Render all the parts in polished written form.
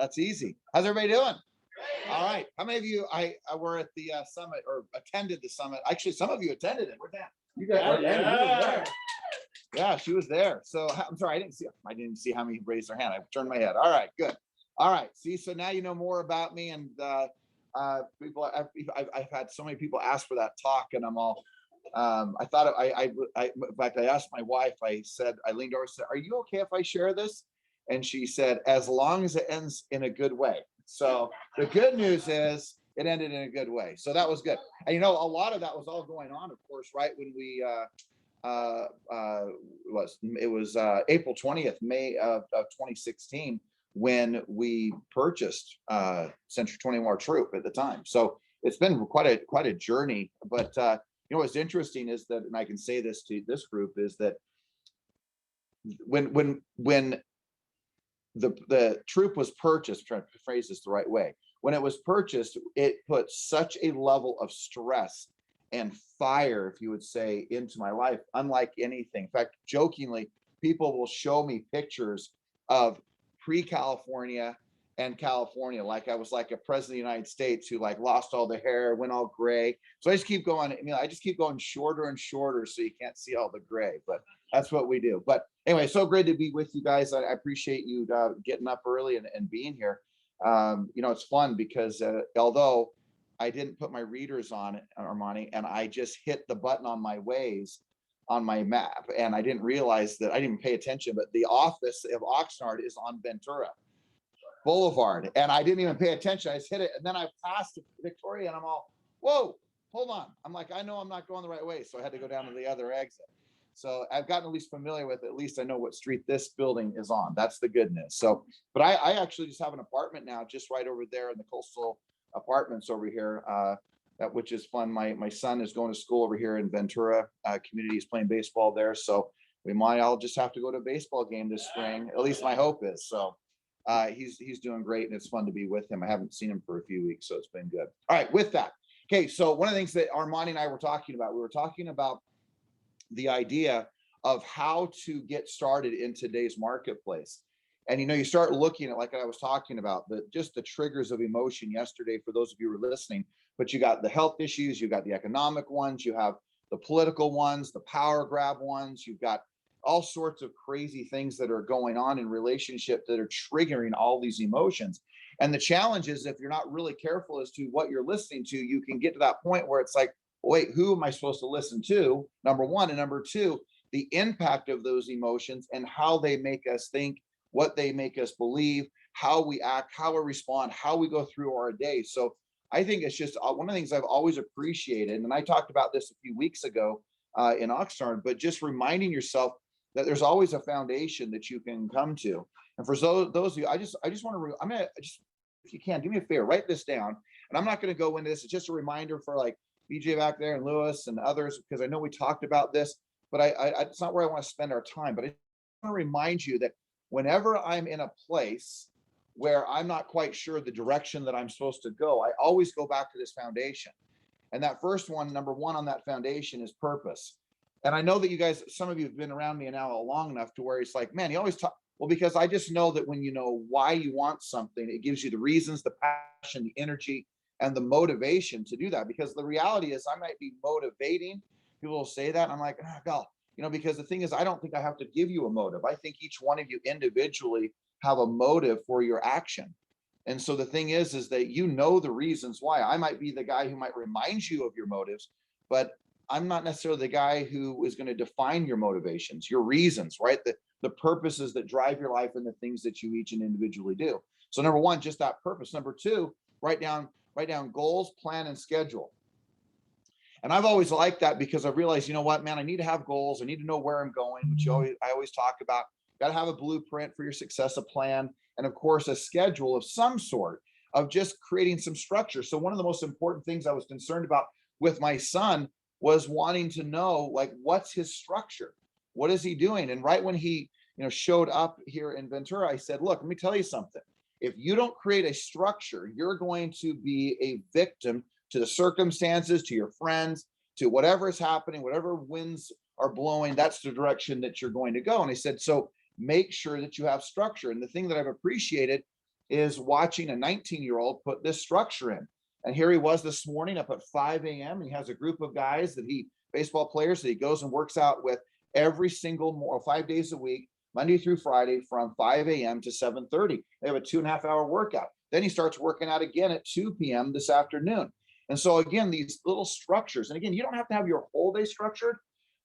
That's easy. How's everybody doing? All right. How many of you I were at the summit or attended the summit? Actually, some of you attended it. Where's that? You guys, you were there. Yeah, she was there. So I'm sorry, I didn't see how many raised their hand. I turned my head. All right, good. All right. See, so now you know more about me, and people. I've had so many people ask for that talk, and I'm all. I thought in fact, I asked my wife. I said, I leaned over and said, "Are you okay if I share this?" And she said, "As long as it ends in a good way." So the good news is it ended in a good way. So that was good. And you know, a lot of that was all going on, of course, right when we it was April 20th, May of 2016, when we purchased Century 21 Troop at the time. So it's been quite a journey. But you know what's interesting is that, and I can say this to this group, is that when the troop was purchased, trying to phrase this the right way, when it was purchased, it put such a level of stress and fire, if you would say, into my life, unlike anything. In fact, jokingly, people will show me pictures of pre-California and California, like I was like a president of the United States who like lost all the hair, went all gray. So I just keep going, I just keep going shorter and shorter so you can't see all the gray, but that's what we do. But anyway, so great to be with you guys. I appreciate you getting up early and being here. You know, it's fun because although I didn't put my readers on, Armani, and I just hit the button on my Waze on my map, and I didn't realize that I didn't pay attention, but the office of Oxnard is on Ventura Boulevard, and I didn't even pay attention. I just hit it, and then I passed Victoria, and I'm all, whoa, hold on. I'm like, I know I'm not going the right way, so I had to go down to the other exit. So I've gotten at least familiar with it. At least I know what street this building is on. That's the good news. So, but I actually just have an apartment now, just right over there in the coastal apartments over here, which is fun. My son is going to school over here in Ventura community. He's playing baseball there, so I'll just have to go to a baseball game this spring. At least my hope is. So he's doing great, and it's fun to be with him. I haven't seen him for a few weeks, so it's been good. All right, with that, okay. So one of the things that Armani and I were talking about, the idea of how to get started in today's marketplace. And you know, you start looking at, like I was talking about, just the triggers of emotion yesterday for those of you who are listening. But you got the health issues, you got the economic ones, you have the political ones, the power grab ones, you've got all sorts of crazy things that are going on in relationship that are triggering all these emotions. And the challenge is, if you're not really careful as to what you're listening to, you can get to that point where it's like, wait, who am I supposed to listen to? Number one. And number two, the impact of those emotions and how they make us think, what they make us believe, how we act, how we respond, how we go through our day. So I think it's just one of the things I've always appreciated. And I talked about this a few weeks ago in Oxnard, but just reminding yourself that there's always a foundation that you can come to. And for those of you, I just want to, I'm going to just, if you can, do me a favor, write this down. And I'm not going to go into this. It's just a reminder for like BJ back there and Lewis and others, because I know we talked about this, but it's not where I want to spend our time. But I want to remind you that whenever I'm in a place where I'm not quite sure the direction that I'm supposed to go, I always go back to this foundation. And that first one, number one on that foundation, is purpose. And I know that you guys, some of you have been around me now long enough to where it's like, man, you always talk, well, because I just know that when you know why you want something, it gives you the reasons, the passion, the energy, and the motivation to do that. Because the reality is, I might be motivating. People will say that. I'm like, oh, God, you know, because the thing is, I don't think I have to give you a motive. I think each one of you individually have a motive for your action. And so the thing is that you know the reasons why. I might be the guy who might remind you of your motives, but I'm not necessarily the guy who is going to define your motivations, your reasons, right? The purposes that drive your life and the things that you each and individually do. So number one, just that purpose. Number two, write down goals, plan, and schedule. And I've always liked that because I've realized, you know what, man, I need to have goals. I need to know where I'm going, which I always talk about. Got to have a blueprint for your success, a plan, and of course, a schedule of some sort of just creating some structure. So one of the most important things I was concerned about with my son was wanting to know, like, what's his structure? What is he doing? And right when he, showed up here in Ventura, I said, look, let me tell you something. If you don't create a structure, you're going to be a victim to the circumstances, to your friends, to whatever is happening, whatever winds are blowing, that's the direction that you're going to go. And I said, so make sure that you have structure. And the thing that I've appreciated is watching a 19-year-old put this structure in. And here he was this morning up at 5 a.m. and he has a group of guys baseball players that he goes and works out with every single 5 days a week, Monday through Friday, from 5 a.m. to 7:30. They have a 2.5-hour workout. Then he starts working out again at 2 p.m. this afternoon. And so again, these little structures, and again, you don't have to have your whole day structured,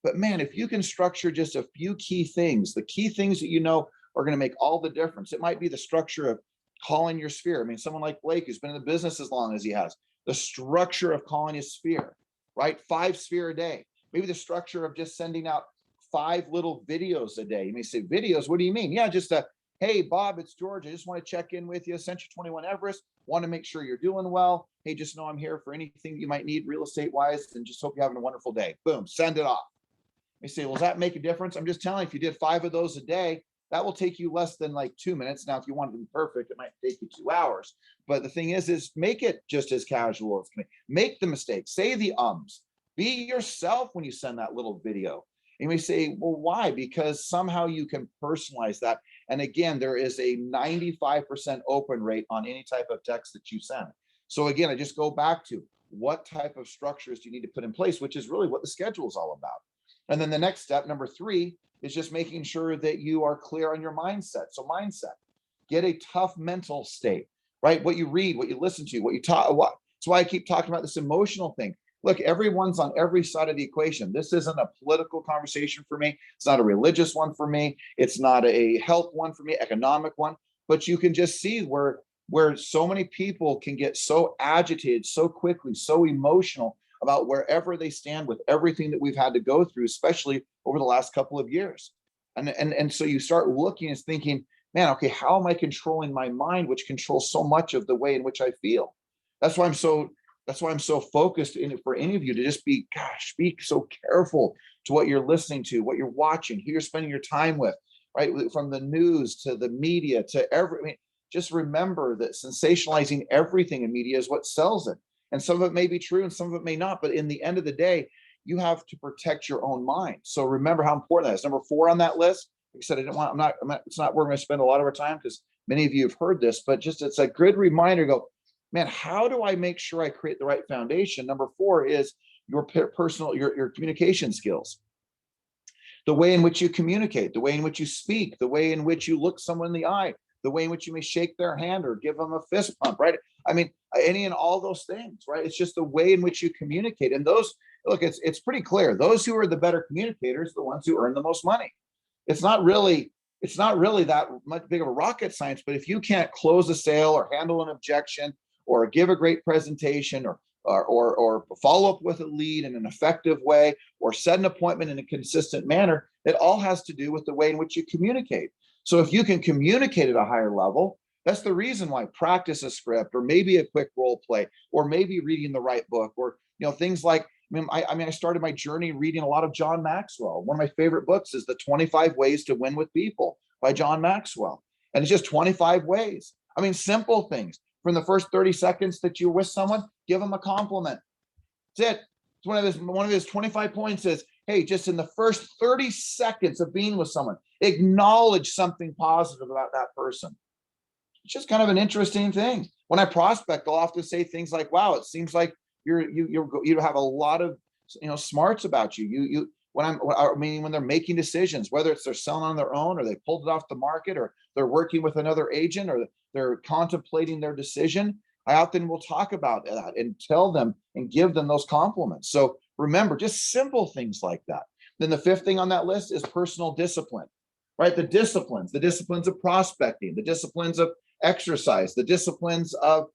but man, if you can structure just a few key things, the key things that you know are going to make all the difference. It might be the structure of calling your sphere. I mean, someone like Blake, who's been in the business as long as he has, the structure of calling his sphere, right? 5 sphere a day. Maybe the structure of just sending out 5 little videos a day. You may say, videos, what do you mean? Yeah, just hey, Bob, it's George. I just want to check in with you. Century 21 Everest. Want to make sure you're doing well. Hey, just know I'm here for anything you might need real estate wise, and just hope you're having a wonderful day. Boom, send it off. You say, well, does that make a difference? I'm just telling you, if you did 5 of those a day, that will take you less than like 2 minutes. Now, if you want to be perfect, it might take you 2 hours. But the thing is make it just as casual as can be. Make the mistakes. Say the ums. Be yourself when you send that little video. And you may say, well, why? Because somehow you can personalize that. And again, there is a 95% open rate on any type of text that you send. So again, I just go back to what type of structures do you need to put in place, which is really what the schedule is all about. And then the next step, number 3, is just making sure that you are clear on your mindset. So mindset, get a tough mental state, right? What you read, what you listen to, what you talk, that's why I keep talking about this emotional thing. Look, everyone's on every side of the equation. This isn't a political conversation for me. It's not a religious one for me. It's not a health one for me, economic one. But you can just see where so many people can get so agitated so quickly, so emotional about wherever they stand with everything that we've had to go through, especially over the last couple of years. And so you start looking and thinking, man, okay, how am I controlling my mind, which controls so much of the way in which I feel? That's why I'm so focused for any of you to just be so careful to what you're listening to, what you're watching, who you're spending your time with, right? From the news to the media to just remember that sensationalizing everything in media is what sells it. And some of it may be true and some of it may not, but in the end of the day, you have to protect your own mind. So remember how important that is. Number 4 on that list, like I said, it's not where we're going to spend a lot of our time because many of you have heard this, but just it's a good reminder to go, man, how do I make sure I create the right foundation? Number 4 is your your communication skills. The way in which you communicate, the way in which you speak, the way in which you look someone in the eye, the way in which you may shake their hand or give them a fist pump, right? I mean, any and all those things, right? It's just the way in which you communicate. And those, look, it's pretty clear. Those who are the better communicators are the ones who earn the most money. It's not really that much big of a rocket science, but if you can't close a sale or handle an objection or give a great presentation or follow up with a lead in an effective way or set an appointment in a consistent manner, it all has to do with the way in which you communicate. So if you can communicate at a higher level, that's the reason why practice a script or maybe a quick role play or maybe reading the right book or things like I started my journey reading a lot of John Maxwell. One of my favorite books is The 25 Ways to Win with People by John Maxwell. And it's just 25 ways. I mean, simple things. From the first 30 seconds that you're with someone, give them a compliment. That's it. It's one of his 25 points is, hey, just in the first 30 seconds of being with someone, acknowledge something positive about that person. It's just kind of an interesting thing. When I prospect, I'll often say things like, wow, it seems like you have a lot of smarts about you. When they're making decisions, whether it's they're selling on their own or they pulled it off the market or they're working with another agent or they're contemplating their decision, I often will talk about that and tell them and give them those compliments. So remember, just simple things like that. Then the 5th thing on that list is personal discipline, right? The disciplines of prospecting, the disciplines of exercise, the disciplines of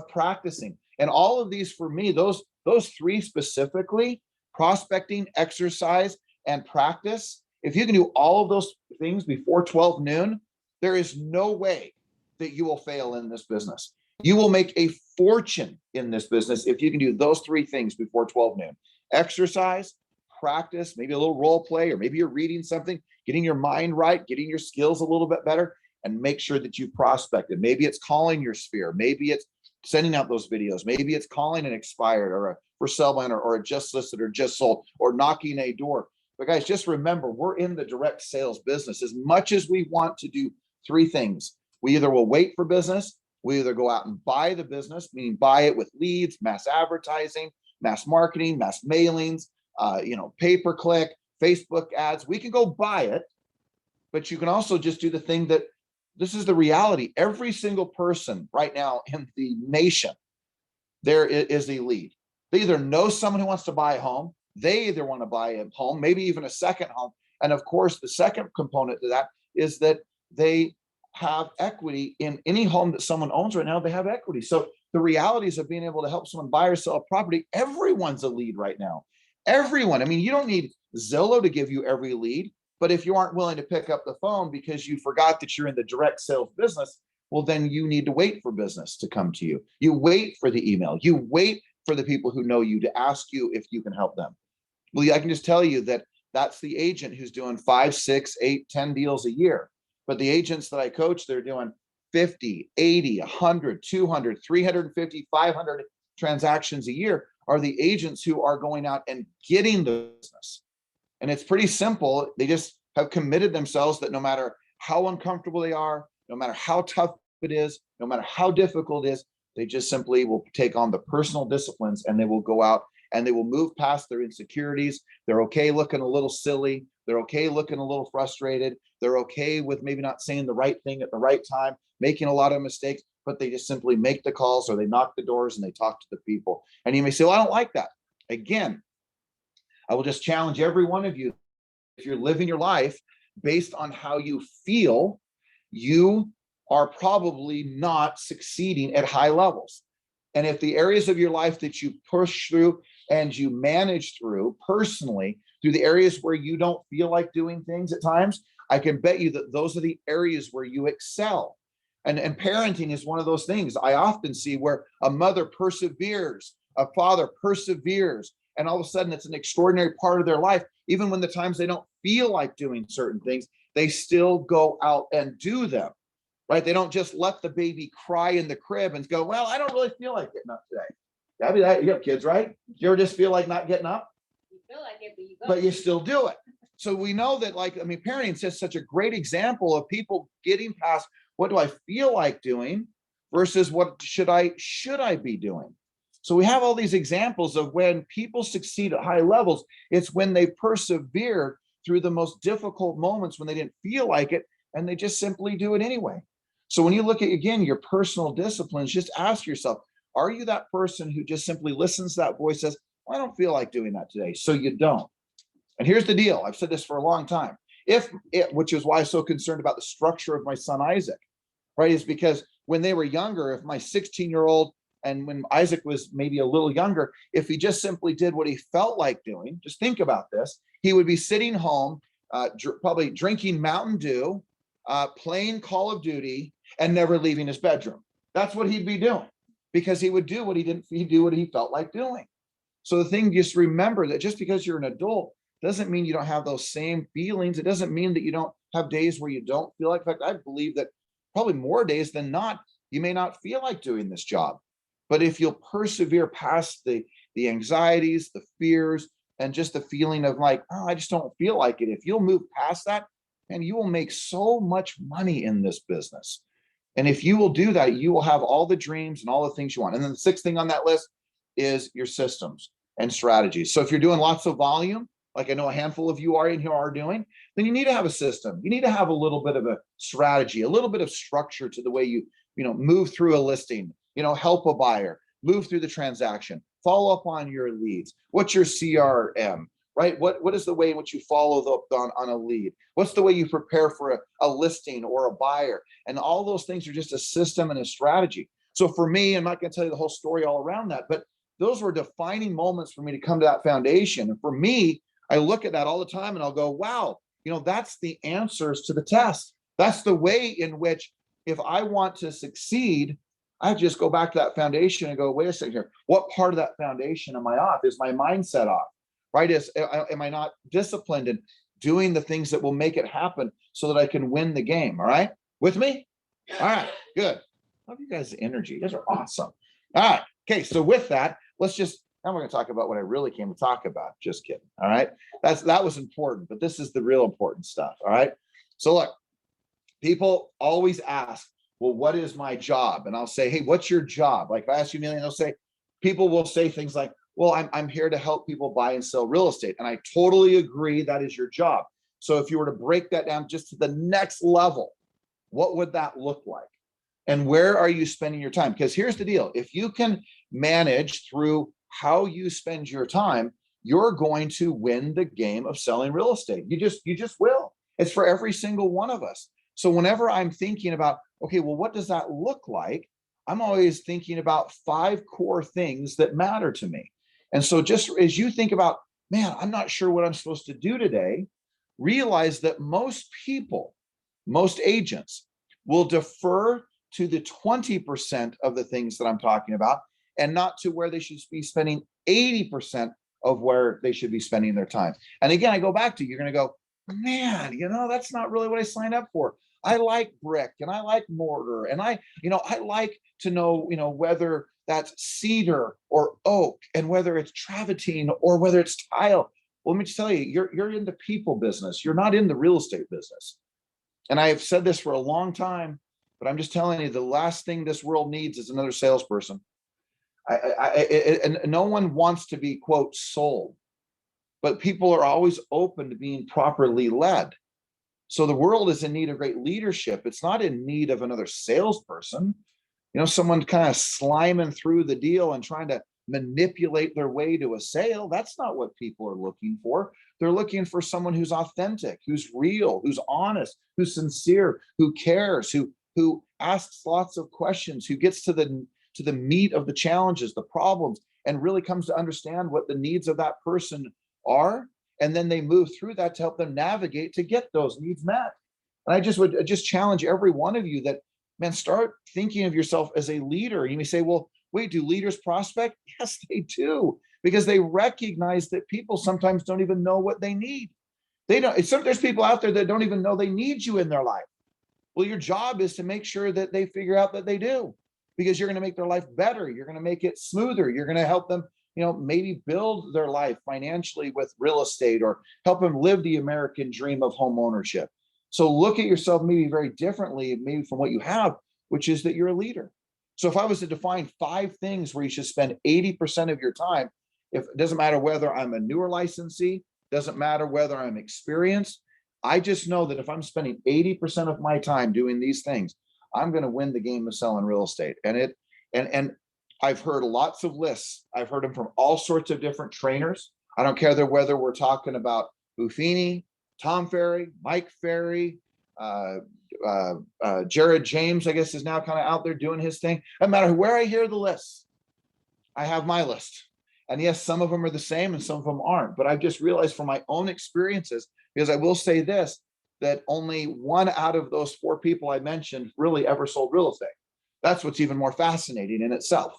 practicing. And all of these for me, those 3 specifically, prospecting, exercise, and practice, if you can do all of those things before 12 noon, there is no way that you will fail in this business. You will make a fortune in this business if you can do those 3 things before 12 noon. Exercise, practice, maybe a little role play, or maybe you're reading something, getting your mind right, getting your skills a little bit better, and make sure that you prospected. Maybe it's calling your sphere. Maybe it's sending out those videos. Maybe it's calling an expired or a for sale by or a just listed or just sold or knocking a door. But guys, just remember, we're in the direct sales business. As much as we want to do 3 things, we either will wait for business, We either go out and buy the business, meaning buy it with leads, mass advertising, mass marketing, mass mailings, pay-per-click, Facebook ads. We can go buy it, but you can also just do the thing that this is the reality. Every single person right now in the nation, there is a lead. They either know someone who wants to buy a home, they either want to buy a home, maybe even a second home. And of course, the second component to that is that they have equity in any home that someone owns right now. They have equity. So the realities of being able to help someone buy or sell a property, everyone's a lead right now. Everyone. I mean, you don't need Zillow to give you every lead, but if you aren't willing to pick up the phone because you forgot that you're in the direct sales business, well, then you need to wait for business to come to you. You wait for the email. You wait for the people who know you to ask you if you can help them. Well, I can just tell you that that's the agent who's doing 5, 6, 8, 10 deals a year. But the agents that I coach, they're doing 50, 80, 100, 200, 350, 500 transactions a year are the agents who are going out and getting the business. And it's pretty simple. They just have committed themselves that no matter how uncomfortable they are, no matter how tough it is, no matter how difficult it is, they just simply will take on the personal disciplines and they will go out and they will move past their insecurities. They're okay looking a little silly. They're okay looking a little frustrated. They're okay with maybe not saying the right thing at the right time, making a lot of mistakes, but they just simply make the calls or they knock the doors and they talk to the people. And you may say, well, I don't like that. Again, I will just challenge every one of you. If you're living your life based on how you feel, you are probably not succeeding at high levels. And if the areas of your life that you push through and you manage through personally, through the areas where you don't feel like doing things at times, I can bet you that those are the areas where you excel. And parenting is one of those things I often see where a mother perseveres, a father perseveres, and all of a sudden it's an extraordinary part of their life. Even when the times they don't feel like doing certain things, they still go out and do them. Right? They don't just let the baby cry in the crib and go, well, I don't really feel like getting up today. That'd be that. You have kids, right? You ever just feel like not getting up? You feel like it, but you still do it. So we know that, parenting is just such a great example of people getting past what do I feel like doing versus what should I be doing. So we have all these examples of when people succeed at high levels. It's when they persevered through the most difficult moments when they didn't feel like it, and they just simply do it anyway. So when you look at, again, your personal disciplines, just ask yourself, are you that person who just simply listens to that voice, says, well, I don't feel like doing that today, so you don't. And here's the deal. I've said this for a long time. Which is why I'm so concerned about the structure of my son, Isaac, right? Is because when they were younger, if my 16-year-old, and when Isaac was maybe a little younger, if he just simply did what he felt like doing, just think about this, he would be sitting home, probably drinking Mountain Dew, playing Call of Duty, and never leaving his bedroom. That's what he'd be doing, because he would do what he'd do what he felt like doing. So the thing, just remember that just because you're an adult doesn't mean you don't have those same feelings. It doesn't mean that you don't have days where you don't feel like. In fact, I believe that probably more days than not, you may not feel like doing this job. But if you'll persevere past the anxieties, the fears, and just the feeling of like, oh, I just don't feel like it. If you'll move past that, and you will make so much money in this business. And if you will do that, you will have all the dreams and all the things you want. And then the sixth thing on that list is your systems and strategies. So if you're doing lots of volume, like I know a handful of you are in here are doing, then you need to have a system. You need to have a little bit of a strategy, a little bit of structure to the way you move through a listing, help a buyer, move through the transaction, follow up on your leads. What's your CRM, right? What is the way in which you follow up on a lead? What's the way you prepare for a listing or a buyer? And all those things are just a system and a strategy. So for me, I'm not going to tell you the whole story all around that, but those were defining moments for me to come to that foundation. And for me, I look at that all the time and I'll go, wow, that's the answers to the test. That's the way in which, if I want to succeed, I just go back to that foundation and go, wait a second here. What part of that foundation am I off? Is my mindset off? Right? Am I not disciplined in doing the things that will make it happen so that I can win the game? All right. With me? All right. Good. Love you guys' energy. You guys are awesome. All right. Okay. So with that, now we're going to talk about what I really came to talk about. Just kidding. All right. That was important, but this is the real important stuff. All right. So look, people always ask, well, what is my job? And I'll say, hey, what's your job? Like if I ask you, Amelia, they'll say, people will say things like, well, I'm here to help people buy and sell real estate. And I totally agree that is your job. So if you were to break that down just to the next level, what would that look like? And where are you spending your time? Because here's the deal. If you can manage through how you spend your time, you're going to win the game of selling real estate. You just will. It's for every single one of us. So whenever I'm thinking about, okay, well, what does that look like? I'm always thinking about 5 core things that matter to me. And so just as you think about, man, I'm not sure what I'm supposed to do today, realize that most people, most agents will defer to the 20% of the things that I'm talking about and not to where they should be spending 80% of where they should be spending their time. And again, I go back to, you're going to go, man, that's not really what I signed up for. I like brick and I like mortar and I like to know, whether that's cedar or oak and whether it's travertine or whether it's tile. Well, let me just tell you, you're in the people business. You're not in the real estate business. And I have said this for a long time, but I'm just telling you, the last thing this world needs is another salesperson. And no one wants to be, quote, sold, but people are always open to being properly led. So the world is in need of great leadership. It's not in need of another salesperson, someone kind of sliming through the deal and trying to manipulate their way to a sale. That's not what people are looking for. They're looking for someone who's authentic, who's real, who's honest, who's sincere, who cares, who asks lots of questions, who gets to the meat of the challenges, the problems, and really comes to understand what the needs of that person are. And then they move through that to help them navigate to get those needs met. And I would challenge every one of you that, man, start thinking of yourself as a leader. You may say, well, wait, do leaders prospect? Yes, they do, because they recognize that people sometimes don't even know what they need. There's people out there that don't even know they need you in their life. Well, your job is to make sure that they figure out that they do, because you're going to make their life better. You're going to make it smoother. You're going to help them, maybe build their life financially with real estate or help them live the American dream of home ownership. So look at yourself maybe very differently, maybe from what you have, which is that you're a leader. So if I was to define 5 things where you should spend 80% of your time, if it doesn't matter whether I'm a newer licensee, doesn't matter whether I'm experienced, I just know that if I'm spending 80% of my time doing these things, I'm going to win the game of selling real estate. And I've heard lots of lists. I've heard them from all sorts of different trainers. I don't care whether we're talking about Buffini, Tom Ferry, Mike Ferry, Jared James, I guess, is now kind of out there doing his thing. No matter where I hear the lists, I have my list. And yes, some of them are the same and some of them aren't. But I've just realized from my own experiences, because I will say this, that only 1 out of those 4 people I mentioned really ever sold real estate. That's what's even more fascinating in itself.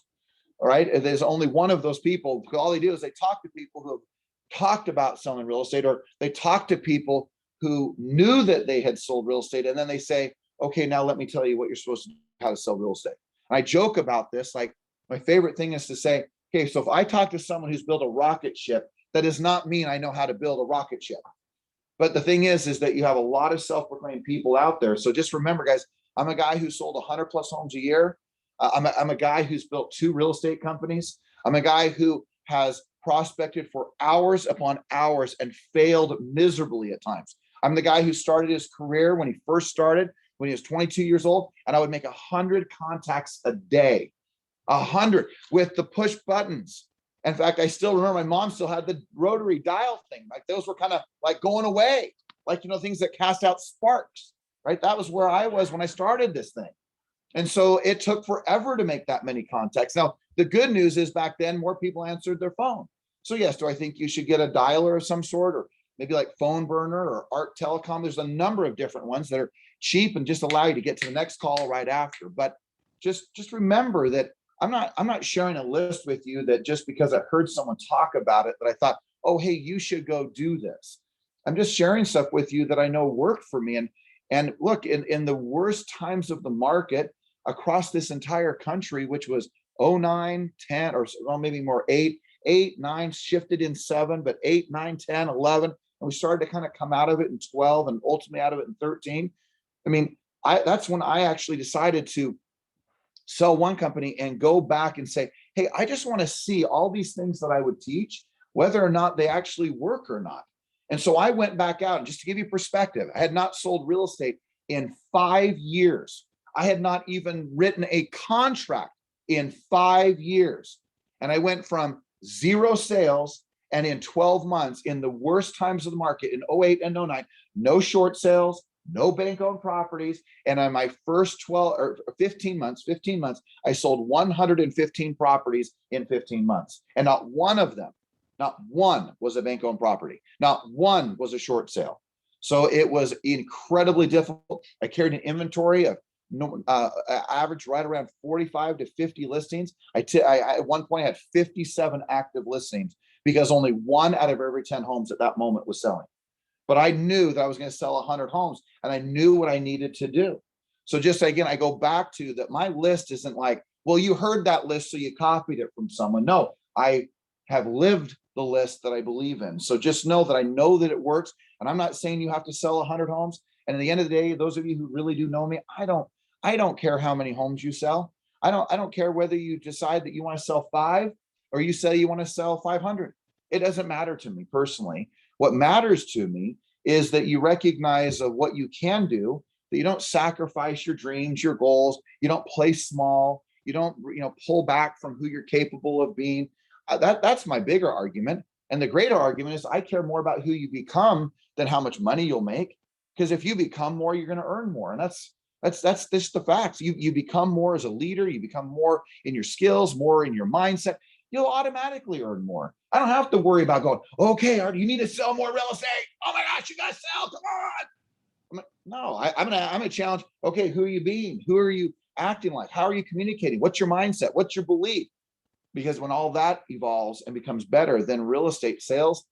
All right. There's only 1 of those people. All they do is they talk to people who have talked about selling real estate, or they talk to people who knew that they had sold real estate. And then they say, okay, now let me tell you what you're supposed to do, how to sell real estate. And I joke about this. Like, my favorite thing is to say, okay, so if I talk to someone who's built a rocket ship, that does not mean I know how to build a rocket ship. But the thing is that you have a lot of self-proclaimed people out there. So just remember, guys, I'm a guy who sold 100 plus homes a year. I'm a guy who's built 2 real estate companies. I'm a guy who has prospected for hours upon hours and failed miserably at times. I'm the guy who started his career when he first started, when he was 22 years old, and I would make 100 contacts a day, 100 with the push buttons. In fact, I still remember my mom still had the rotary dial thing. Like, those were kind of like going away, like, things that cast out sparks, right? That was where I was when I started this thing. And so it took forever to make that many contacts. Now, the good news is back then more people answered their phone. So yes, do I think you should get a dialer of some sort, or maybe like Phone Burner or Art Telecom? There's a number of different ones that are cheap and just allow you to get to the next call right after. But just remember that I'm not sharing a list with you that just because I heard someone talk about it that I thought, oh, hey, you should go do this. I'm just sharing stuff with you that I know worked for me. And look, in the worst times of the market across this entire country, which was 09, 10, or well, maybe more 8, 9, shifted in 7, but 8, 9, 10, 11. And we started to kind of come out of it in 12 and ultimately out of it in 13. I mean, that's when I actually decided to sell one company and go back and say, hey, I just want to see all these things that I would teach, whether or not they actually work or not. And so I went back out, and just to give you perspective, I had not sold real estate in 5 years. I had not even written a contract in 5 years. And I went from 0 sales, and in 12 months, in the worst times of the market, in 08 and 09, no short sales, no bank-owned properties. And on my first 12 or 15 months, I sold 115 properties in 15 months. And not one of them, not one was a bank-owned property. Not one was a short sale. So it was incredibly difficult. I carried an inventory of average right around 45 to 50 listings. I at one point had 57 active listings because only 1 out of every 10 homes at that moment was selling. But I knew that I was going to sell 100 homes, and I knew what I needed to do. So just again, I go back to that. My list isn't like, well, you heard that list, so you copied it from someone. No, I have lived the list that I believe in. So just know that I know that it works. And I'm not saying you have to sell 100 homes. And at the end of the day, those of you who really do know me, I don't care how many homes you sell. I don't care whether you decide that you want to sell 5 or you say you want to sell 500. It doesn't matter to me personally. What matters to me is that you recognize of what you can do, that you don't sacrifice your dreams, your goals, you don't play small, you don't pull back from who you're capable of being. That's my bigger argument. And the greater argument is I care more about who you become than how much money you'll make. Because if you become more, you're going to earn more. And that's just the facts. You become more as a leader, you become more in your skills, more in your mindset, you'll automatically earn more. I don't have to worry about going, okay, you need to sell more real estate. Oh my gosh, you got to sell. Come on. I'm like, no, I'm gonna challenge. Okay, who are you being? Who are you acting like? How are you communicating? What's your mindset? What's your belief? Because when all that evolves and becomes better, then real estate sales,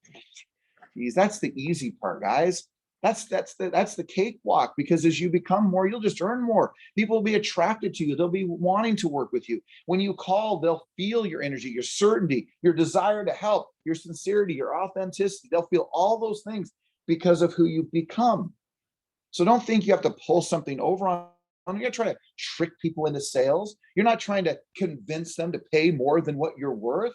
geez, that's the easy part, guys. That's the cakewalk, because as you become more, you'll just earn more. People will be attracted to you. They'll be wanting to work with you. When you call, they'll feel your energy, your certainty, your desire to help, your sincerity, your authenticity. They'll feel all those things because of who you become. So don't think you have to pull something over on. You're going to try to trick people into sales. You're not trying to convince them to pay more than what you're worth.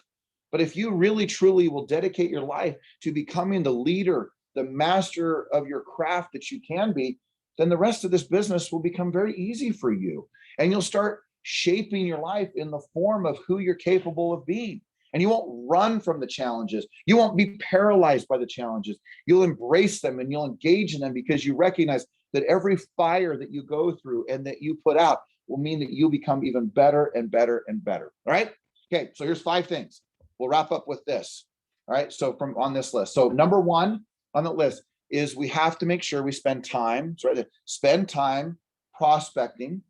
But if you really, truly will dedicate your life to becoming the leader, the master of your craft that you can be, then the rest of this business will become very easy for you. And you'll start shaping your life in the form of who you're capable of being. And you won't run from the challenges. You won't be paralyzed by the challenges. You'll embrace them and you'll engage in them, because you recognize that every fire that you go through and that you put out will mean that you become even better and better and better. All right. Okay. So here's 5 things. We'll wrap up with this. All right. So from on this list. So number 1 on the list is we have to make sure we spend time. It's right there. Spend time prospecting,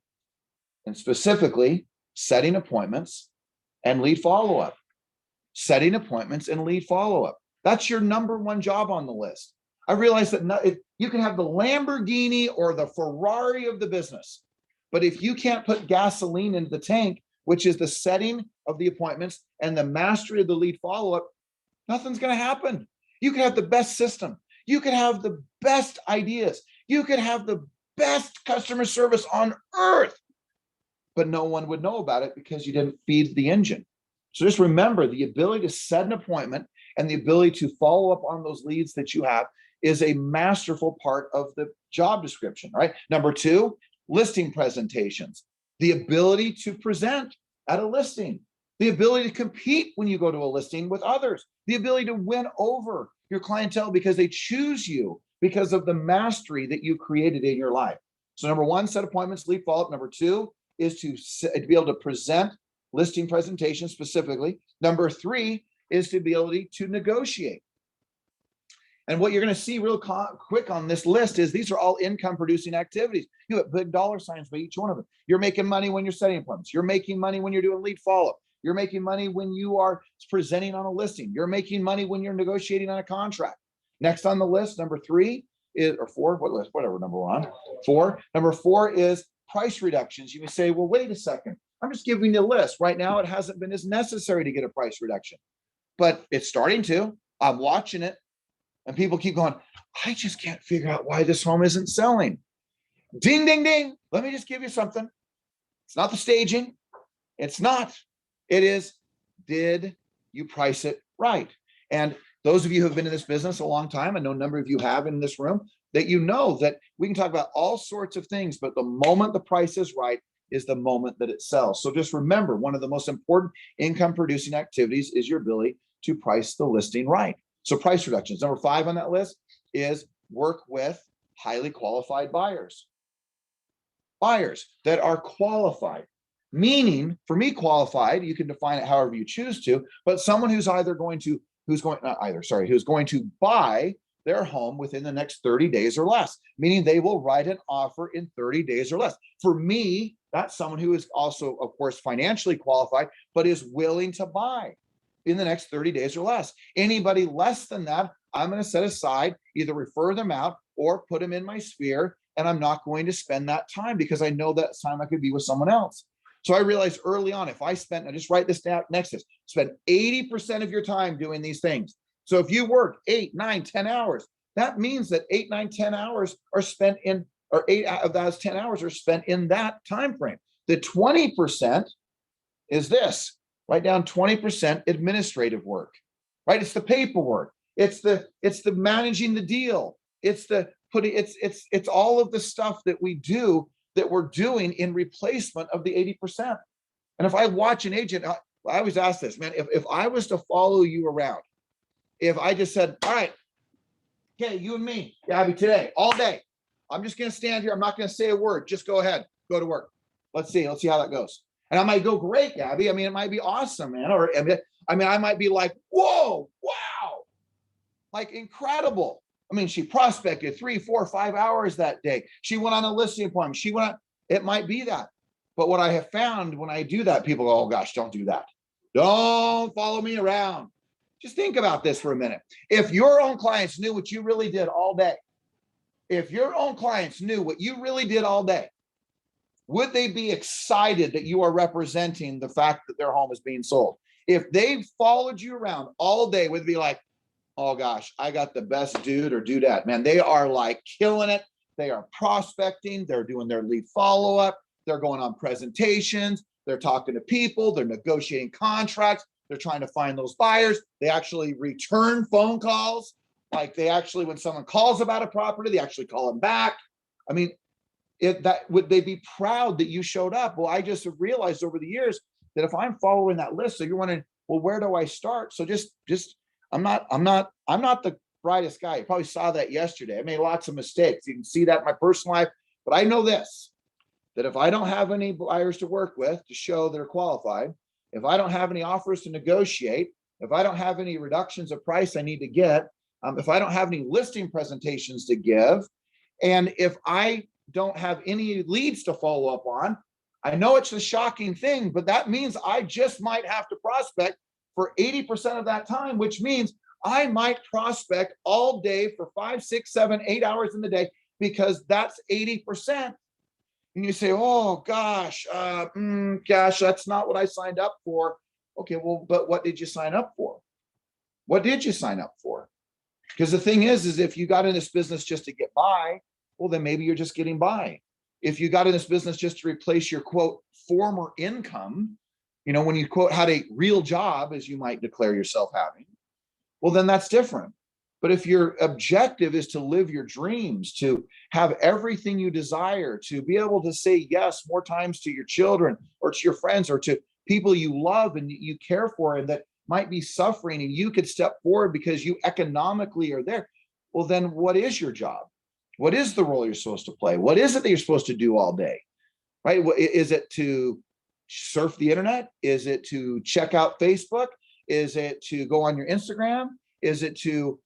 and specifically setting appointments and lead follow-up. Setting appointments and lead follow-up. That's your number 1 job on the list. I realize that you can have the Lamborghini or the Ferrari of the business, but if you can't put gasoline into the tank, which is the setting of the appointments and the mastery of the lead follow-up, nothing's going to happen. You could have the best system. You could have the best ideas. You could have the best customer service on earth, but no one would know about it because you didn't feed the engine. So just remember, the ability to set an appointment and the ability to follow up on those leads that you have is a masterful part of the job description, right? Number 2, listing presentations. The ability to present at a listing, the ability to compete when you go to a listing with others, the ability to win over your clientele because they choose you because of the mastery that you created in your life. So number 1, set appointments, lead follow-up. Number 2 is to be able to present listing presentations specifically. Number 3 is to be able to negotiate. And what you're going to see real quick on this list is these are all income producing activities. You have big dollar signs by each one of them. You're making money when you're setting appointments. You're making money when you're doing lead follow-up. You're making money when you are presenting on a listing. You're making money when you're negotiating on a contract. Next on the list, number 3 is, or 4, whatever number 1, 4. Number 4 is price reductions. You may say, well, wait a second. I'm just giving you a list. Right now, it hasn't been as necessary to get a price reduction, but it's starting to. I'm watching it. And people keep going, I just can't figure out why this home isn't selling. Ding, ding, ding. Let me just give you something. It's not the staging. It's not. It is, did you price it right? And those of you who have been in this business a long time, I know a number of you have in this room, that you know that we can talk about all sorts of things, but the moment the price is right is the moment that it sells. So just remember, one of the most important income producing activities is your ability to price the listing right. So price reductions. Number 5 on that list is work with highly qualified buyers. Buyers that are qualified. Meaning, for me, qualified, you can define it however you choose to, but someone who's going to buy their home within the next 30 days or less, meaning they will write an offer in 30 days or less. For me, that's someone who is also, of course, financially qualified, but is willing to buy in the next 30 days or less. Anybody less than that, I'm going to set aside, either refer them out or put them in my sphere, and I'm not going to spend that time because I know that time I could be with someone else. So I realized early on, if I spent, now just write this down next to this, spend 80% of your time doing these things. So if you work 8, 9, 10 hours, that means that 8, 9, 10 hours are spent in, or 8 of those 10 hours are spent in that time frame. The 20% is this. Write down 20% administrative work, right? It's the paperwork. It's the managing the deal. It's all of the stuff that we do that we're doing in replacement of the 80%. And if I watch an agent, I always ask this, man, if I was to follow you around, if I just said, all right, okay, you and me, Gabby, today, all day, I'm just going to stand here. I'm not going to say a word. Just go ahead, go to work. Let's see how that goes. And I might go, great, Gabby. I mean, it might be awesome, man. Or I might be like, whoa, wow, like incredible. I mean, she prospected 3, 4, 5 hours that day. She went on a listing appointment. It might be that. But what I have found when I do that, people go, oh gosh, don't do that. Don't follow me around. Just think about this for a minute. If your own clients knew what you really did all day, would they be excited that you are representing the fact that their home is being sold? If they followed you around all day, would it be like, oh gosh, I got the best dude or dudette, man. They are like killing it. They are prospecting. They're doing their lead follow-up. They're going on presentations. They're talking to people. They're negotiating contracts. They're trying to find those buyers. They actually return phone calls. Like when someone calls about a property, they actually call them back. I mean, would they be proud that you showed up? Well, I just realized over the years that if I'm following that list, so you're wondering, well, where do I start? So just I'm not the brightest guy. You probably saw that yesterday. I made lots of mistakes. You can see that in my personal life, but I know this, that if I don't have any buyers to work with to show they're qualified, if I don't have any offers to negotiate, if I don't have any reductions of price I need to get, if I don't have any listing presentations to give, and if I don't have any leads to follow up on, I know it's a shocking thing, but that means I just might have to prospect for 80% of that time, which means I might prospect all day for 5, 6, 7, 8 hours in the day, because that's 80%. And you say, oh gosh, that's not what I signed up for. Okay, well, but what did you sign up for? What did you sign up for? Because the thing is if you got in this business just to get by, well, then maybe you're just getting by. If you got in this business just to replace your quote former income, when you quote had a real job, as you might declare yourself having, well, then that's different. But if your objective is to live your dreams, to have everything you desire, to be able to say yes more times to your children or to your friends or to people you love and you care for and that might be suffering, and you could step forward because you economically are there, well, then what is your job? What is the role you're supposed to play? What is it that you're supposed to do all day, right? Is it to surf the internet? Is it to check out Facebook? Is it to go on your Instagram? Is it to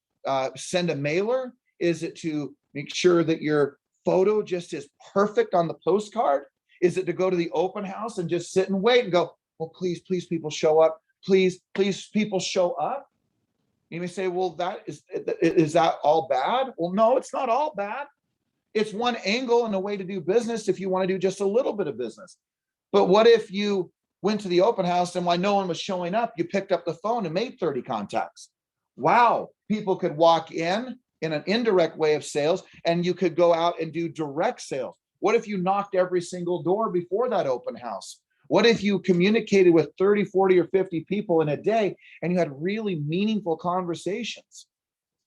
send a mailer? Is it to make sure that your photo just is perfect on the postcard? Is it to go to the open house and just sit and wait and go, well, please, people show up. Please, people show up. You may say, well, is that all bad? Well, no, it's not all bad. It's one angle and a way to do business if you want to do just a little bit of business. But what if you went to the open house and while no one was showing up, you picked up the phone and made 30 contacts? Wow, people could walk in an indirect way of sales, and you could go out and do direct sales. What if you knocked every single door before that open house? What if you communicated with 30, 40, or 50 people in a day and you had really meaningful conversations?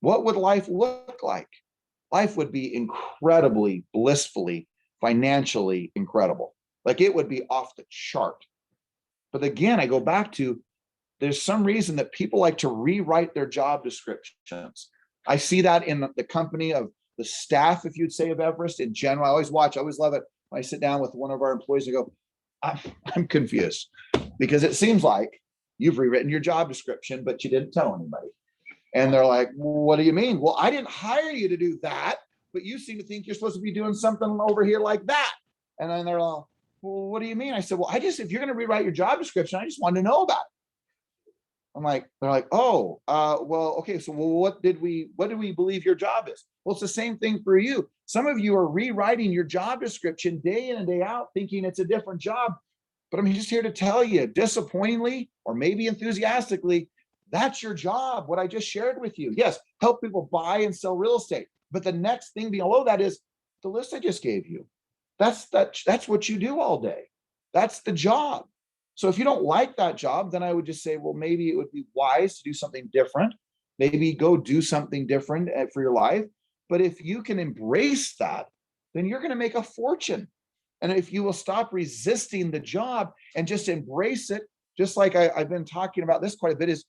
What would life look like? Life would be incredibly, blissfully, financially incredible. Like it would be off the chart. But again, I go back to there's some reason that people like to rewrite their job descriptions. I see that in the company of the staff, if you'd say, of Everest in general. I always love it when I sit down with one of our employees and go, I'm confused because it seems like you've rewritten your job description, but you didn't tell anybody. And they're like, well, what do you mean? Well, I didn't hire you to do that, but you seem to think you're supposed to be doing something over here like that. And then they're like, well, what do you mean? I said, well, if you're going to rewrite your job description, I just wanted to know about it. They're like, oh, well, okay. So what do we believe your job is? Well, it's the same thing for you. Some of you are rewriting your job description day in and day out, thinking it's a different job. But I'm just here to tell you, disappointingly, or maybe enthusiastically, that's your job. What I just shared with you. Yes, help people buy and sell real estate. But the next thing below that is the list I just gave you. That's what you do all day. That's the job. So if you don't like that job, then I would just say, well, maybe it would be wise to do something different. Maybe go do something different for your life. But if you can embrace that, then you're going to make a fortune. And if you will stop resisting the job and just embrace it, just like I've been talking about this quite a bit, is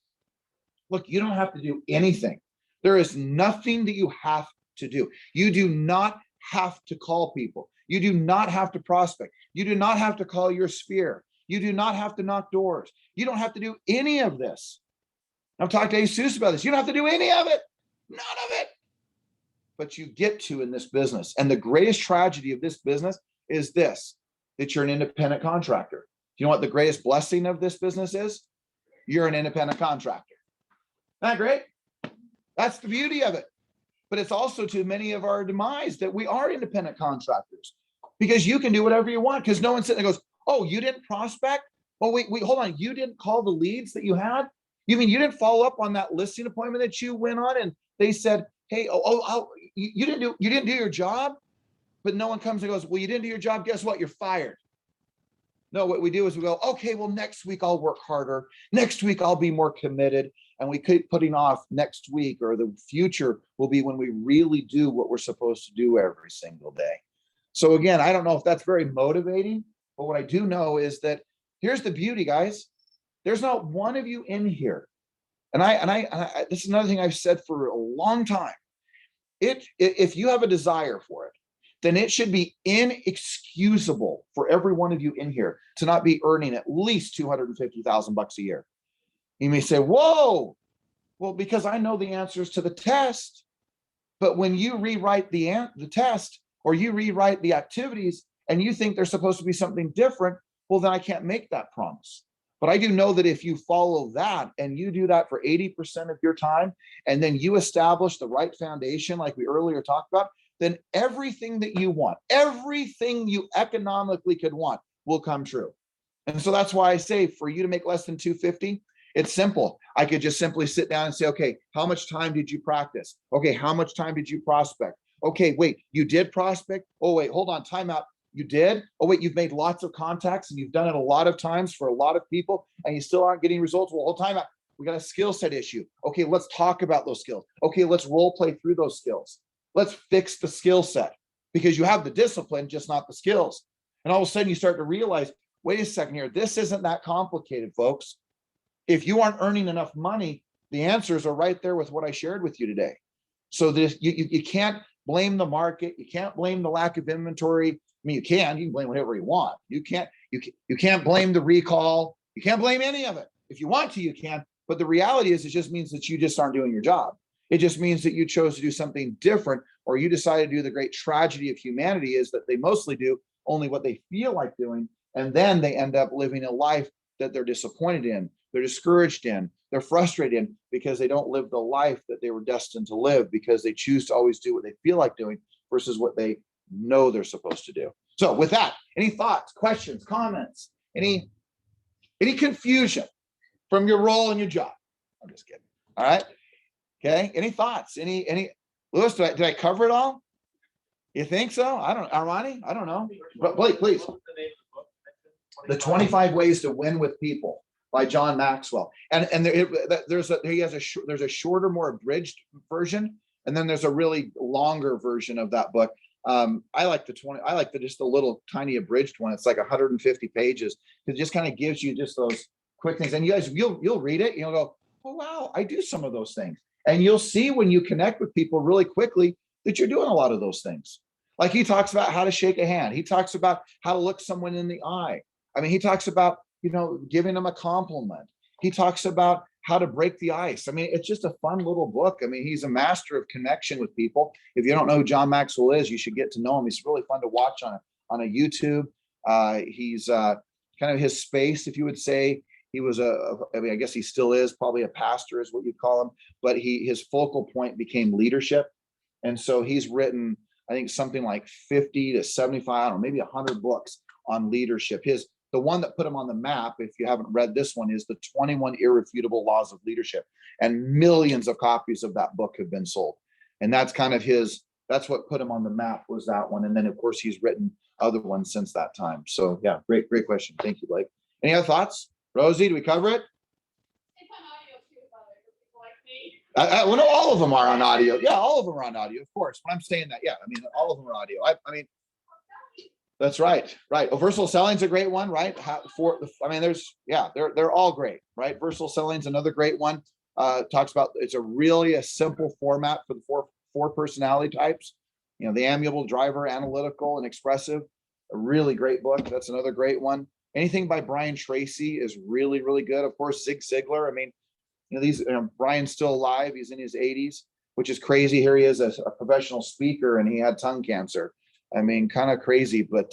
look, you don't have to do anything. There is nothing that you have to do. You do not have to call people. You do not have to prospect. You do not have to call your sphere. You do not have to knock doors. You don't have to do any of this. I've talked to Jesus about this. You don't have to do any of it. None of it. But you get to in this business. And the greatest tragedy of this business is this, that you're an independent contractor. Do you know what the greatest blessing of this business is? You're an independent contractor. Isn't that great? That's the beauty of it. But it's also to many of our demise that we are independent contractors because you can do whatever you want because no one's sitting there goes, oh, you didn't prospect? Oh, wait, hold on. You didn't call the leads that you had? You mean you didn't follow up on that listing appointment that you went on and they said, hey, you didn't do your job? But no one comes and goes, well, you didn't do your job. Guess what? You're fired. No, what we do is we go, okay, well, next week I'll work harder. Next week I'll be more committed. And we keep putting off next week, or the future will be when we really do what we're supposed to do every single day. So again, I don't know if that's very motivating, but what I do know is that here's the beauty, guys. There's not one of you in here. And I this is another thing I've said for a long time. If you have a desire for it, then it should be inexcusable for every one of you in here to not be earning at least $250,000 a year. You may say, whoa, well, because I know the answers to the test. But when you rewrite the test or you rewrite the activities and you think there's supposed to be something different, well, then I can't make that promise. But I do know that if you follow that and you do that for 80% of your time, and then you establish the right foundation, like we earlier talked about, then everything that you want, everything you economically could want will come true. And so that's why I say for you to make less than 250, it's simple. I could just simply sit down and say, okay, how much time did you practice? Okay, how much time did you prospect? Okay, wait, you did prospect? Oh, wait, hold on, time out. You did? Oh, wait, you've made lots of contacts and you've done it a lot of times for a lot of people and you still aren't getting results. Well, hold time out. We got a skill set issue. Okay, let's talk about those skills. Okay, let's role play through those skills. Let's fix the skill set because you have the discipline, just not the skills. And all of a sudden you start to realize, wait a second here, this isn't that complicated, folks. If you aren't earning enough money, the answers are right there with what I shared with you today. So this, you can't blame the market. You can't blame the lack of inventory. I mean, you can blame whatever you want. You can't blame the recall. You can't blame any of it. If you want to, you can. But the reality is, it just means that you just aren't doing your job. It just means that you chose to do something different, or you decided to do the great tragedy of humanity is that they mostly do only what they feel like doing. And then they end up living a life that they're disappointed in, they're discouraged in, they're frustrated in because they don't live the life that they were destined to live because they choose to always do what they feel like doing versus what they know they're supposed to do. So with that, any thoughts, questions, comments, any confusion from your role in your job? I'm just kidding. All right. Okay. Any thoughts? Any Lewis, did I cover it all? You think so? I don't, Armani? I don't know. But Blake, please. The 25 Ways to Win with People by John Maxwell. And there's a shorter, more abridged version, and then there's a really longer version of that book. I like the just a little tiny abridged one. It's like 150 pages. It just kind of gives you just those quick things. And you guys, you'll read it, you'll go, oh wow, I do some of those things. And you'll see when you connect with people really quickly that you're doing a lot of those things. Like he talks about how to shake a hand. He talks about how to look someone in the eye. I mean, he talks about, giving them a compliment. He talks about how to break the ice. I mean, it's just a fun little book. I mean, he's a master of connection with people. If you don't know who John Maxwell is, you should get to know him. He's really fun to watch on a YouTube. He's kind of his space, if you would say. He was I guess he still is probably a pastor is what you'd call him, but his focal point became leadership. And so he's written, I think something like 50 to 75, I don't know, maybe 100 books on leadership. The one that put him on the map, if you haven't read this one, is the 21 Irrefutable Laws of Leadership. And millions of copies of that book have been sold. And that's kind of that's what put him on the map, was that one. And then of course he's written other ones since that time. So yeah, great question. Thank you, Blake. Any other thoughts? Rosie, do we cover it? It's on audio too, for people like me. Well, no, all of them are on audio. Yeah, all of them are on audio, of course. When I'm saying that, yeah, I mean, all of them are audio. I mean, that's right. Oh, Versatile Selling's a great one, right? They're all great, right? Versatile Selling's another great one. Talks about, it's a simple format for the four personality types. The amiable, driver, analytical, and expressive. A really great book. That's another great one. Anything by Brian Tracy is really, really good. Of course, Zig Ziglar. I mean, Brian's still alive. He's in his 80s, which is crazy. Here he is, a professional speaker, and he had tongue cancer. I mean, kind of crazy, but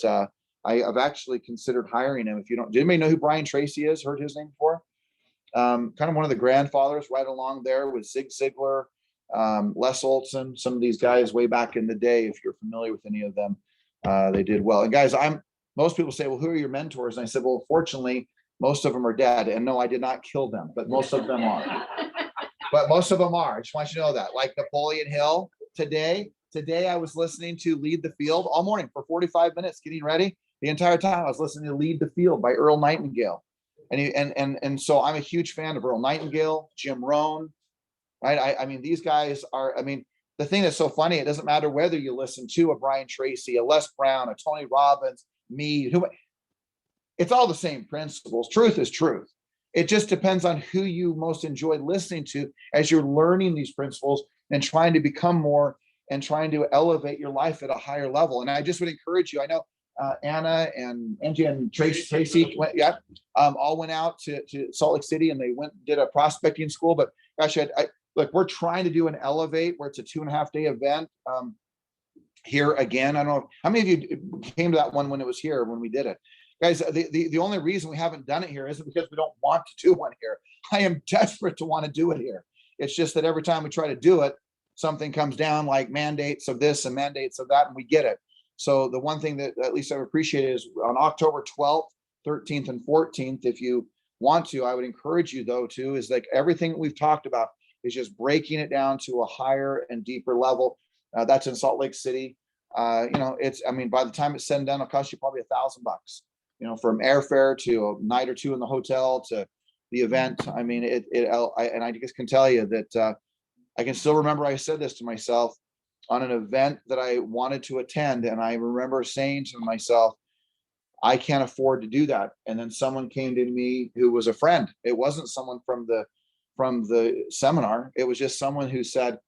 I've actually considered hiring him. Did anybody know who Brian Tracy is? Heard his name before? Kind of one of the grandfathers right along there with Zig Ziglar, Les Olson, some of these guys way back in the day. If you're familiar with any of them, they did well. And guys, most people say, well, who are your mentors? And I said, well, fortunately, most of them are dead. And no, I did not kill them, but most of them are. I just want you to know that. Like Napoleon Hill, today I was listening to Lead the Field all morning for 45 minutes, getting ready. The entire time I was listening to Lead the Field by Earl Nightingale. And so I'm a huge fan of Earl Nightingale, Jim Rohn, right? I mean, these guys are, the thing that's so funny, it doesn't matter whether you listen to a Brian Tracy, a Les Brown, a Tony Robbins, me, it's all the same principles. Truth is truth. It just depends on who you most enjoy listening to as you're learning these principles and trying to become more and trying to elevate your life at a higher level. And I just would encourage you. I know Anna and Angie and Tracy all went out to Salt Lake City, and they did a prospecting school. But gosh, look, we're trying to do an Elevate where it's a 2.5 day event. Here again, I don't know how many of you came to that one when it was here, when we did it. Guys, the only reason we haven't done it here isn't because we don't want to do one here. I am desperate to want to do it here. It's just that every time we try to do it, something comes down, like mandates of this and mandates of that, and we get it. So the one thing that at least I've appreciated is on October 12th, 13th, and 14th, if you want to, I would encourage you though too, is like everything that we've talked about is just breaking it down to a higher and deeper level. That's in Salt Lake City. By the time it's said and done, it'll cost you probably $1,000, from airfare to a night or two in the hotel to the event. I mean, I just can tell you that I can still remember I said this to myself on an event that I wanted to attend. And I remember saying to myself, I can't afford to do that. And then someone came to me who was a friend. It wasn't someone from the seminar. It was just someone who said,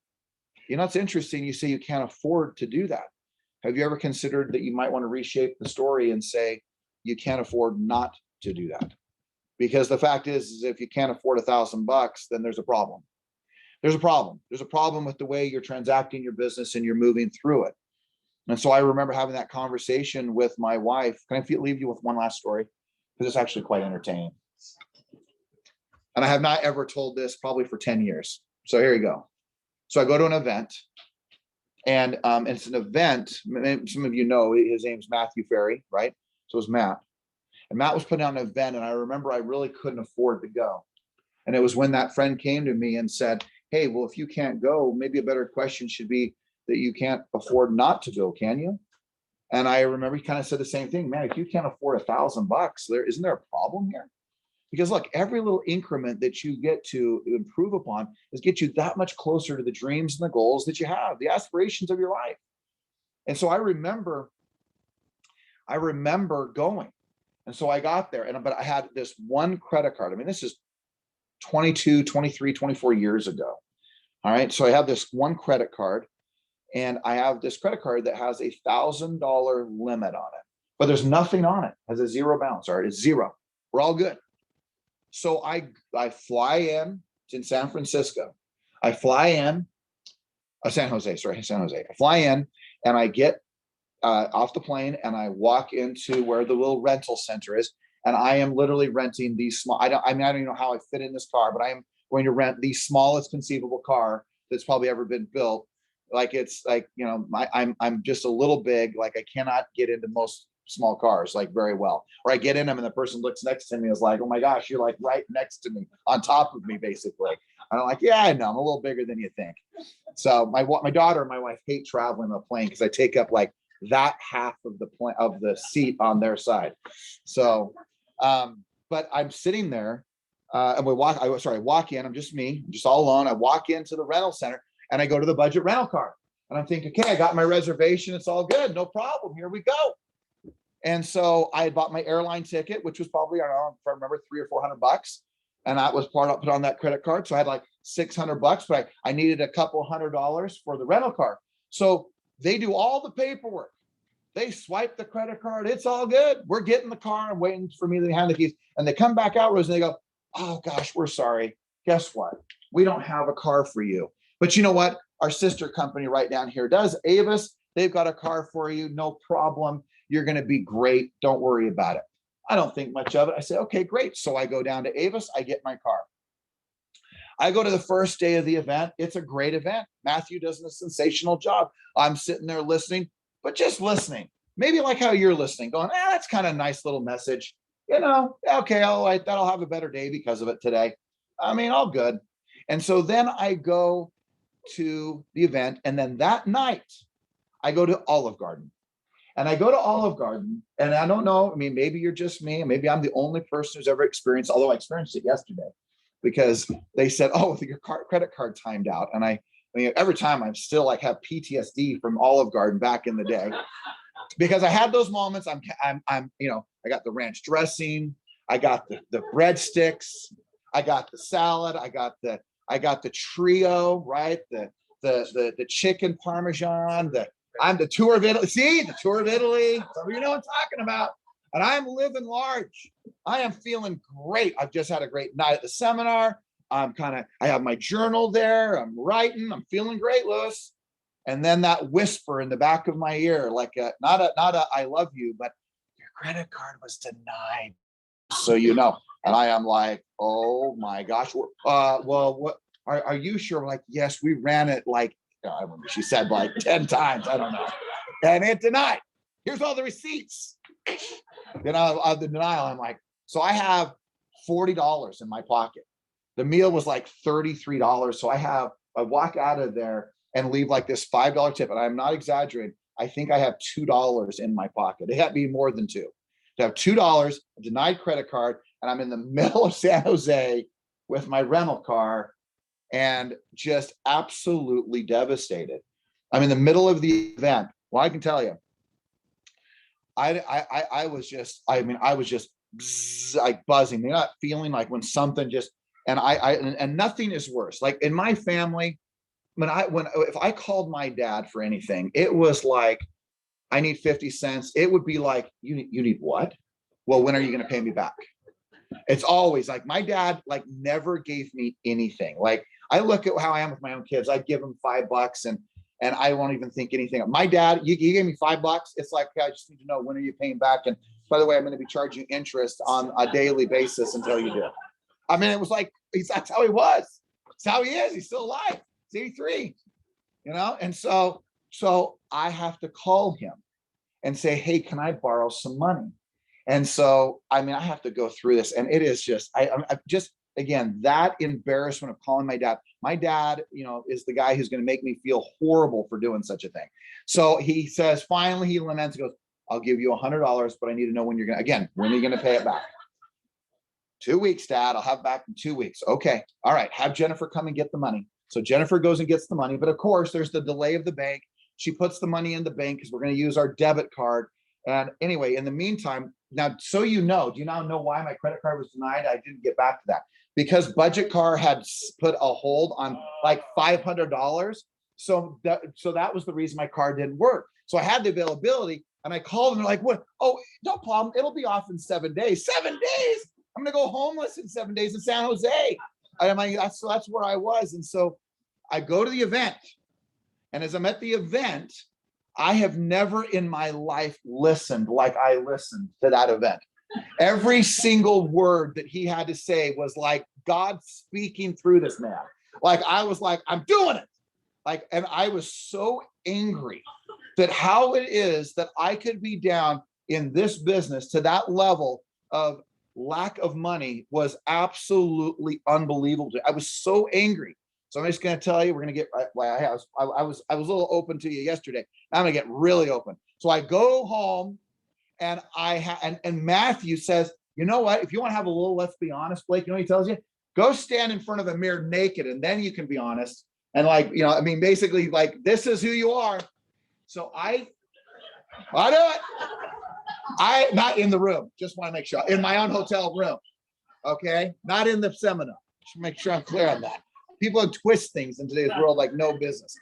it's interesting. You say you can't afford to do that. Have you ever considered that you might want to reshape the story and say you can't afford not to do that? Because the fact is if you can't afford $1,000, then there's a problem. There's a problem with the way you're transacting your business and you're moving through it. And so I remember having that conversation with my wife. Can I leave you with one last story? Because it's actually quite entertaining. And I have not ever told this probably for 10 years. So here you go. So I go to an event, and it's an event. Some of you know his name's Matthew Ferry, right? So it's Matt. And Matt was putting on an event, and I remember I really couldn't afford to go. And it was when that friend came to me and said, hey, well, if you can't go, maybe a better question should be, that you can't afford not to go, can you? And I remember he kind of said the same thing, man, if you can't afford $1,000, isn't there a problem here? Because look, every little increment that you get to improve upon is get you that much closer to the dreams and the goals that you have, the aspirations of your life. And so I remember going. And so I got there, but I had this one credit card. I mean, this is 22, 23, 24 years ago. All right. So I have this one credit card, and I have this credit card that has $1,000 limit on it, but there's nothing on it. It has a zero balance. All right. It's zero. We're all good. So I fly in. It's in San Francisco. I fly in, San Jose. I fly in, and I get off the plane, and I walk into where the little rental center is, and I am literally renting these small. I don't even know how I fit in this car, but I am going to rent the smallest conceivable car that's probably ever been built. Like, it's like, I'm just a little big. Like, I cannot get into most small cars like very well, or I get in them and the person looks next to me is like, oh my gosh, you're like right next to me, on top of me, basically. And I'm like, yeah, I know, I'm a little bigger than you think. So my daughter and my wife hate traveling on a plane because I take up like that half of the seat on their side. So but I'm sitting there, and I walk in, I'm just me, I'm just all alone. I walk into the rental center, and I go to the budget rental car, and I'm thinking, okay, I got my reservation, it's all good, no problem, here we go. And so I had bought my airline ticket, which was probably, I don't know if I remember, $300 or $400, and that was put on that credit card. So I had like $600, but I needed a couple $100 for the rental car. So they do all the paperwork. They swipe the credit card. It's all good. We're getting the car and waiting for me to hand the keys. And they come back out, Rose, and they go, oh gosh, we're sorry. Guess what? We don't have a car for you. But you know what? Our sister company right down here does. Avis, they've got a car for you. No problem. You're going to be great. Don't worry about it. I don't think much of it. I say, okay, great. So I go down to Avis. I get my car. I go to the first day of the event. It's a great event. Matthew does a sensational job. I'm sitting there listening, but just listening. Maybe like how you're listening, going, that's kind of a nice little message. Okay, all right, that'll have a better day because of it today. I mean, all good. And so then I go to the event. And then that night, I go to Olive Garden. And I go to Olive Garden, and I don't know, I mean, maybe you're just me, and maybe I'm the only person who's ever experienced, although I experienced it yesterday, because they said, oh, your credit card timed out. And I mean, every time I'm still like have PTSD from Olive Garden back in the day, because I had those moments. I got the ranch dressing, I got the breadsticks, I got the salad, I got the trio, right? The chicken Parmesan, I'm the tour of Italy. See, the tour of Italy. So you know what I'm talking about. And I'm living large. I am feeling great. I've just had a great night at the seminar. I have my journal there. I'm writing. I'm feeling great, Lewis. And then that whisper in the back of my ear, like not a I love you, but your credit card was denied. So you know. And I am like, oh my gosh. Well, what are you sure? I'm like, yes, we ran it like, I remember she said like 10 times, I don't know. And it denied. Here's all the receipts. Of the denial. I'm like, so I have $40 in my pocket. The meal was like $33. So I walk out of there and leave like this $5 tip. And I'm not exaggerating. I think I have $2 in my pocket. It had to be more than two. To have $2, a denied credit card, and I'm in the middle of San Jose with my rental car, and just absolutely devastated. I'm in the middle of the event. Well, I can tell you, I was just like buzzing. You're not feeling like when something just, and nothing is worse. Like in my family, if I called my dad for anything, it was like, I need 50 cents. It would be like, you need what? Well, when are you going to pay me back? It's always like my dad like never gave me anything. Like I look at how I am with my own kids. I give them $5 and I won't even think anything of my dad. You gave me $5. It's like, I just need to know, when are you paying back? And by the way, I'm going to be charging interest on a daily basis until you do. I mean, it was like, that's how he was. It's how he is. He's still alive. He's 83, And so I have to call him and say, hey, can I borrow some money? And so, I mean, I have to go through this, and it is just, again, that embarrassment of calling my dad, is the guy who's going to make me feel horrible for doing such a thing. So he says, finally, he laments, he goes, I'll give you $100, but I need to know when when are you going to pay it back? 2 weeks, Dad. I'll have it back in 2 weeks. Okay. All right. Have Jennifer come and get the money. So Jennifer goes and gets the money. But of course, there's the delay of the bank. She puts the money in the bank because we're going to use our debit card. And anyway, in the meantime, now, so do you now know why my credit card was denied? I didn't get back to that because Budget Car had put a hold on like $500. So that was the reason my card didn't work. So I had the availability and I called and they're like, what? Oh, no problem. It'll be off in 7 days. 7 days? I'm going to go homeless in 7 days in San Jose. I'm like, that's where I was. And so I go to the event. And as I'm at the event, I have never in my life listened like I listened to that event. Every single word that he had to say was like God speaking through this man. Like I was like, I'm doing it. And I was so angry that how it is that I could be down in this business to that level of lack of money was absolutely unbelievable. I was so angry. So I'm just going to tell you, we're going to get. I was a little open to you yesterday. I'm going to get really open. So I go home, and and Matthew says, you know what? If you want to have a little, let's be honest, Blake. You know what he tells you? Go stand in front of a mirror naked, and then you can be honest. And basically, this is who you are. So I do it. I not in the room. Just want to make sure in my own hotel room. Okay, not in the seminar. Just make sure I'm clear on that. People twist things in today's world like no business.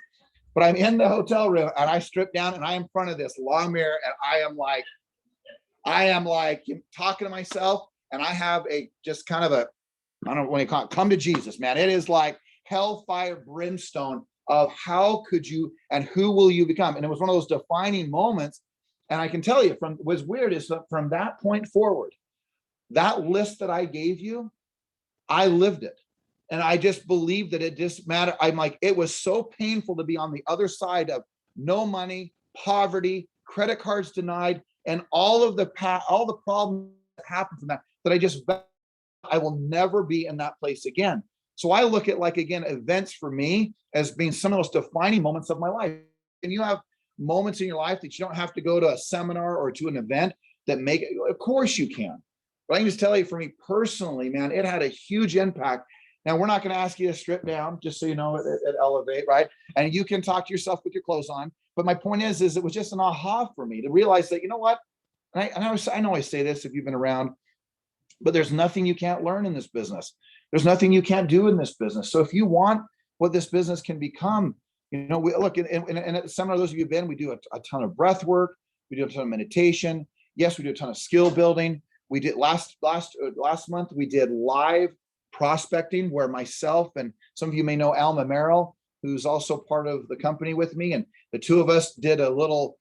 But I'm in the hotel room and I strip down and I am in front of this long mirror and I am like talking to myself and I have a just kind of a, I don't know what you call it, come to Jesus, man. It is like hellfire brimstone of how could you and who will you become? And it was one of those defining moments. And I can tell you what's weird is that from that point forward, that list that I gave you, I lived it. And I just believed that it just mattered. I'm like, it was so painful to be on the other side of no money, poverty, credit cards denied, and all the problems that happened from that I will never be in that place again. So I look at events for me as being some of those defining moments of my life. And you have moments in your life that you don't have to go to a seminar or to an event that make it. Of course you can. But I can just tell you for me personally, man, it had a huge impact. Now, we're not going to ask you to strip down, just so you know, at Elevate, right? And you can talk to yourself with your clothes on. But my point is it was just an aha for me to realize that, you know what? I know I say this if you've been around, but there's nothing you can't learn in this business. There's nothing you can't do in this business. So if you want what this business can become, we look, and some of those of you have been, we do a ton of breath work. We do a ton of meditation. Yes, we do a ton of skill building. We did last month, we did live prospecting where myself and some of you may know Alma Merrill, who's also part of the company with me. And the two of us did a little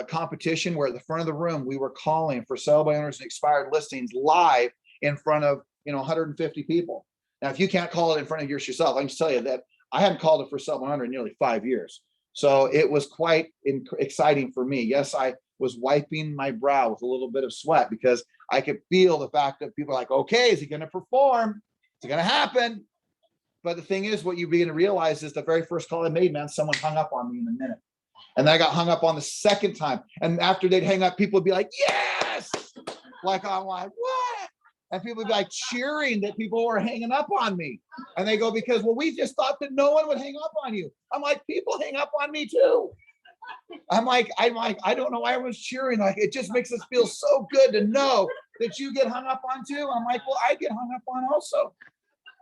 competition where at the front of the room, we were calling for sale by owners and expired listings live in front of 150 people. Now, if you can't call it in front of yourself, I can just tell you that I hadn't called it for sale by owner in nearly 5 years. So it was quite exciting for me. Yes, I was wiping my brow with a little bit of sweat because I could feel the fact that people are like, okay, is he going to perform? Is it going to happen? But the thing is, what you begin to realize is the very first call I made, man, someone hung up on me in a minute. And then I got hung up on the second time. And after they'd hang up, people would be like, yes! Like, I'm like, what? And people would be like cheering that people were hanging up on me. And they go, because, well, we just thought that no one would hang up on you. I'm like, people hang up on me too. I'm like, I don't know why everyone's cheering. Like, it just makes us feel so good to know that you get hung up on too. I'm like, well, I get hung up on also.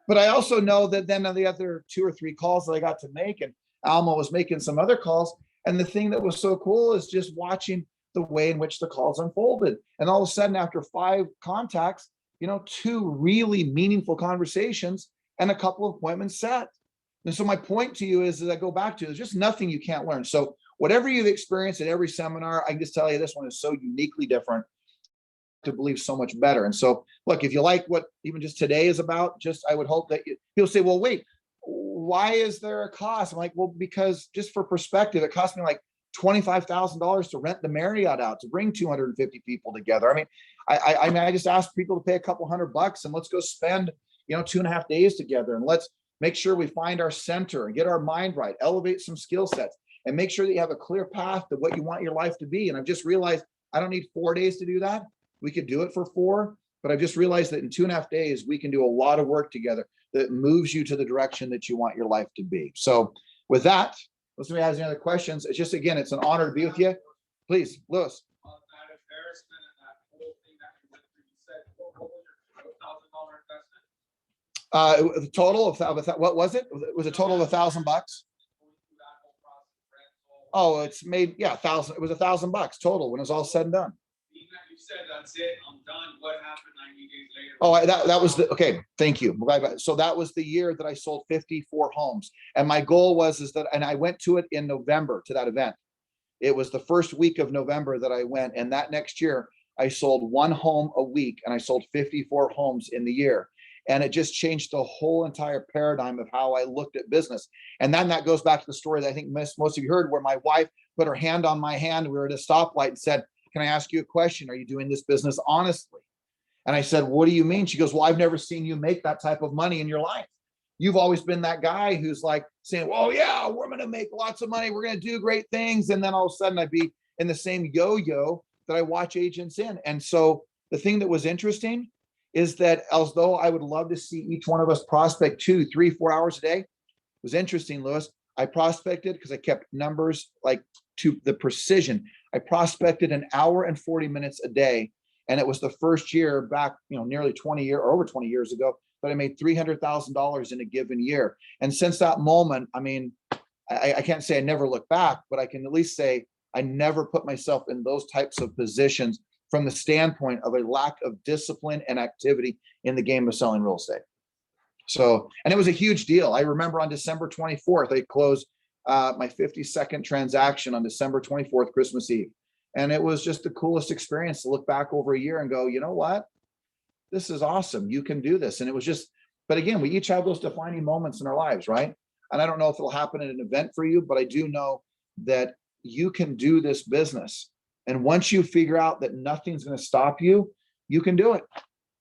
But I also know that then on the other 2 or 3 calls that I got to make, and Alma was making some other calls. And the thing that was so cool is just watching the way in which the calls unfolded. And all of a sudden, after 5 contacts, 2 really meaningful conversations and a couple of appointments set. And so my point to you is, as I go back to, there's just nothing you can't learn. So whatever you've experienced at every seminar, I can just tell you this one is so uniquely different to believe so much better. And so, look, if you like what even just today is about, just I would hope that you'll say, well, wait, why is there a cost? I'm like, well, because just for perspective, it cost me like $25,000 to rent the Marriott out to bring 250 people together. I mean, I just asked people to pay a couple $100 and let's go spend, 2.5 days together, and let's make sure we find our center and get our mind right, elevate some skill sets, and make sure that you have a clear path to what you want your life to be. And I've just realized I don't need 4 days to do that. We could do it for 4, but I've just realized that in 2.5 days, we can do a lot of work together that moves you to the direction that you want your life to be. So with that, if somebody has any other questions, it's just, again, it's an honor to be with you. Please, Lewis. That embarrassment and that whole thing that you went through, you said, what was your $1,000 investment? The total of what was it? It was a total of $1,000. Oh, it's made, yeah, 1,000. It was $1,000 total when it was all said and done. Being that you said that's it, I'm done. What happened 90 days later? Oh, that was the, okay. Thank you. So that was the year that I sold 54 homes, and my goal was that, and I went to it in November to that event. It was the first week of November that I went, and that next year I sold 1 home a week, and I sold 54 homes in the year. And it just changed the whole entire paradigm of how I looked at business. And then that goes back to the story that I think most of you heard, where my wife put her hand on my hand. We were at a stoplight and said, "Can I ask you a question? Are you doing this business honestly?" And I said, "What do you mean?" She goes, "Well, I've never seen you make that type of money in your life. You've always been that guy who's like saying, well, yeah, we're going to make lots of money. We're going to do great things." And then all of a sudden I'd be in the same yo-yo that I watch agents in. And so the thing that was interesting is that, although I would love to see each one of us prospect 2, 3, 4 hours a day, it was interesting, Lewis. I prospected because I kept numbers like to the precision. I prospected an hour and 40 minutes a day. And it was the first year back, nearly 20 years or over 20 years ago, that I made $300,000 in a given year. And since that moment, I mean, I can't say I never look back, but I can at least say I never put myself in those types of positions from the standpoint of a lack of discipline and activity in the game of selling real estate. So, and it was a huge deal. I remember on December 24th, I closed my 52nd transaction on December 24th, Christmas Eve. And it was just the coolest experience to look back over a year and go, you know what? This is awesome. You can do this. And it was just, but again, we each have those defining moments in our lives, right? And I don't know if it'll happen at an event for you, but I do know that you can do this business. And once you figure out that nothing's going to stop you, you can do it.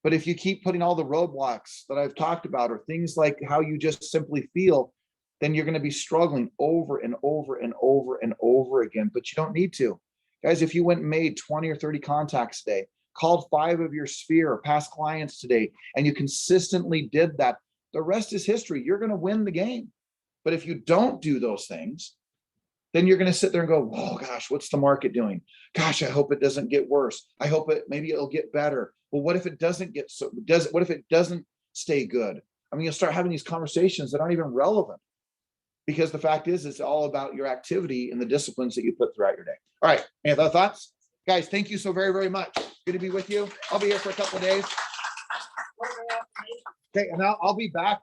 But if you keep putting all the roadblocks that I've talked about, or things like how you just simply feel, then you're going to be struggling over and over and over and over again. But you don't need to. Guys, if you went and made 20 or 30 contacts today, called 5 of your sphere or past clients today, and you consistently did that, the rest is history. You're going to win the game. But if you don't do those things, then you're going to sit there and go, oh gosh, what's the market doing? Gosh, I hope it doesn't get worse. I hope maybe it'll get better. Well, what if it doesn't get what if it doesn't stay good? I mean, you'll start having these conversations that aren't even relevant, because the fact is, it's all about your activity and the disciplines that you put throughout your day. All right. Any other thoughts? Guys, thank you so very, very much. Good to be with you. I'll be here for a couple of days. Okay, and I'll be back